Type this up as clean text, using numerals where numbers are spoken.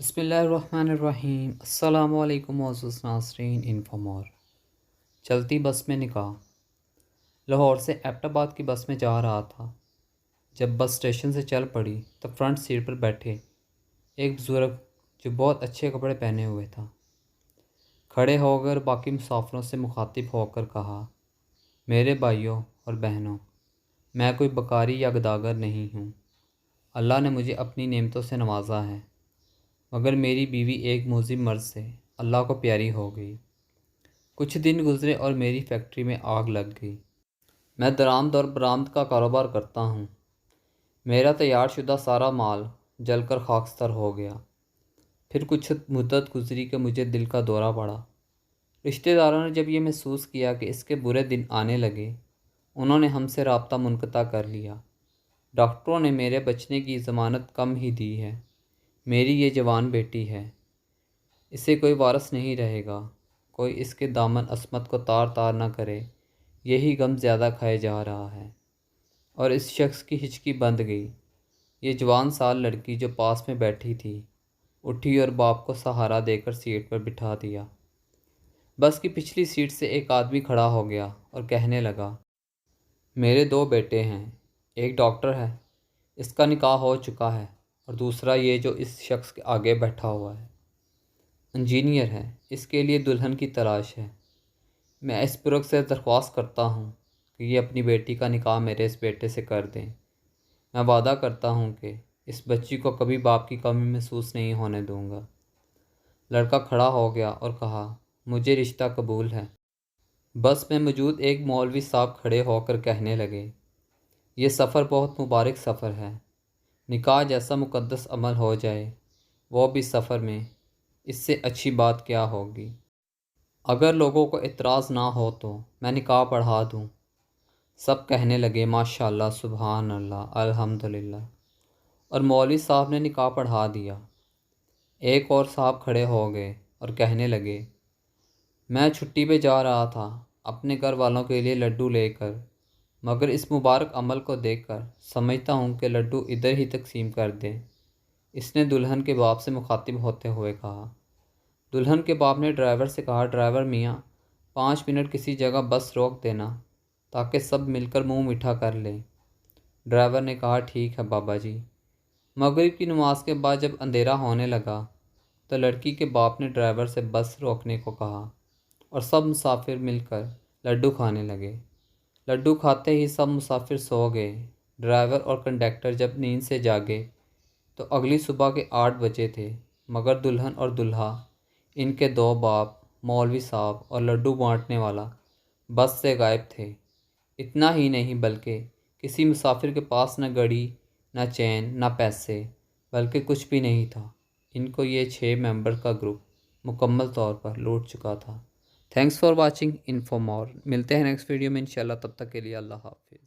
بسم اللہ الرحمن الرحیم۔ السلام علیکم معزز ناظرین۔ انفامور چلتی بس میں نکاح۔ لاہور سے ایبٹ آباد کی بس میں جا رہا تھا۔ جب بس اسٹیشن سے چل پڑی تو فرنٹ سیٹ پر بیٹھے ایک بزرگ جو بہت اچھے کپڑے پہنے ہوئے تھا کھڑے ہو کر باقی مسافروں سے مخاطب ہو کر کہا، میرے بھائیوں اور بہنوں، میں کوئی بکاری یا گداگر نہیں ہوں۔ اللہ نے مجھے اپنی نعمتوں سے نوازا ہے، مگر میری بیوی ایک مضر مرض سے اللہ کو پیاری ہو گئی۔ کچھ دن گزرے اور میری فیکٹری میں آگ لگ گئی۔ میں درآمد اور برآمد کا کاروبار کرتا ہوں۔ میرا تیار شدہ سارا مال جل کر خاکستر ہو گیا۔ پھر کچھ مدت گزری کہ مجھے دل کا دورہ پڑا۔ رشتہ داروں نے جب یہ محسوس کیا کہ اس کے برے دن آنے لگے، انہوں نے ہم سے رابطہ منقطع کر لیا۔ ڈاکٹروں نے میرے بچنے کی ضمانت کم ہی دی ہے۔ میری یہ جوان بیٹی ہے، اسے کوئی وارث نہیں رہے گا، کوئی اس کے دامن عصمت کو تار تار نہ کرے، یہی غم زیادہ کھائے جا رہا ہے۔ اور اس شخص کی ہچکی بند گئی۔ یہ جوان سال لڑکی جو پاس میں بیٹھی تھی اٹھی اور باپ کو سہارا دے کر سیٹ پر بٹھا دیا۔ بس کی پچھلی سیٹ سے ایک آدمی کھڑا ہو گیا اور کہنے لگا، میرے دو بیٹے ہیں، ایک ڈاکٹر ہے، اس کا نکاح ہو چکا ہے، اور دوسرا یہ جو اس شخص کے آگے بیٹھا ہوا ہے انجینئر ہے، اس کے لیے دلہن کی تلاش ہے۔ میں اس بزرگ سے درخواست کرتا ہوں کہ یہ اپنی بیٹی کا نکاح میرے اس بیٹے سے کر دیں۔ میں وعدہ کرتا ہوں کہ اس بچی کو کبھی باپ کی کمی محسوس نہیں ہونے دوں گا۔ لڑکا کھڑا ہو گیا اور کہا، مجھے رشتہ قبول ہے۔ بس میں موجود ایک مولوی صاحب کھڑے ہو کر کہنے لگے، یہ سفر بہت مبارک سفر ہے۔ نکاح جیسا مقدس عمل ہو جائے، وہ بھی سفر میں، اس سے اچھی بات کیا ہوگی۔ اگر لوگوں کو اعتراض نہ ہو تو میں نکاح پڑھا دوں۔ سب کہنے لگے، ماشاء اللہ، سبحان اللہ، الحمدللہ، اور مولوی صاحب نے نکاح پڑھا دیا۔ ایک اور صاحب کھڑے ہو گئے اور کہنے لگے، میں چھٹی پہ جا رہا تھا اپنے گھر والوں کے لیے لڈو لے کر، مگر اس مبارک عمل کو دیکھ کر سمجھتا ہوں کہ لڈو ادھر ہی تقسیم کر دیں۔ اس نے دلہن کے باپ سے مخاطب ہوتے ہوئے کہا۔ دلہن کے باپ نے ڈرائیور سے کہا، ڈرائیور میاں، 5 منٹ کسی جگہ بس روک دینا تاکہ سب مل کر منہ میٹھا کر لیں۔ ڈرائیور نے کہا، ٹھیک ہے بابا جی۔ مغرب کی نماز کے بعد جب اندھیرا ہونے لگا تو لڑکی کے باپ نے ڈرائیور سے بس روکنے کو کہا اور سب مسافر مل کر لڈو کھانے لگے۔ لڈو کھاتے ہی سب مسافر سو گئے۔ ڈرائیور اور کنڈکٹر جب نیند سے جاگے تو اگلی صبح کے 8 بجے تھے، مگر دلہن اور دولہا، ان کے 2 باپ، مولوی صاحب اور لڈو بانٹنے والا بس سے غائب تھے۔ اتنا ہی نہیں بلکہ کسی مسافر کے پاس نہ گھڑی، نہ چین، نہ پیسے، بلکہ کچھ بھی نہیں تھا۔ ان کو یہ 6 ممبر کا گروپ مکمل طور پر لوٹ چکا تھا۔ تھینکس فار واچنگ انفو مور۔ ملتے ہیں نیکسٹ ویڈیو میں انشاءاللہ، تب تک کے لیے اللہ حافظ۔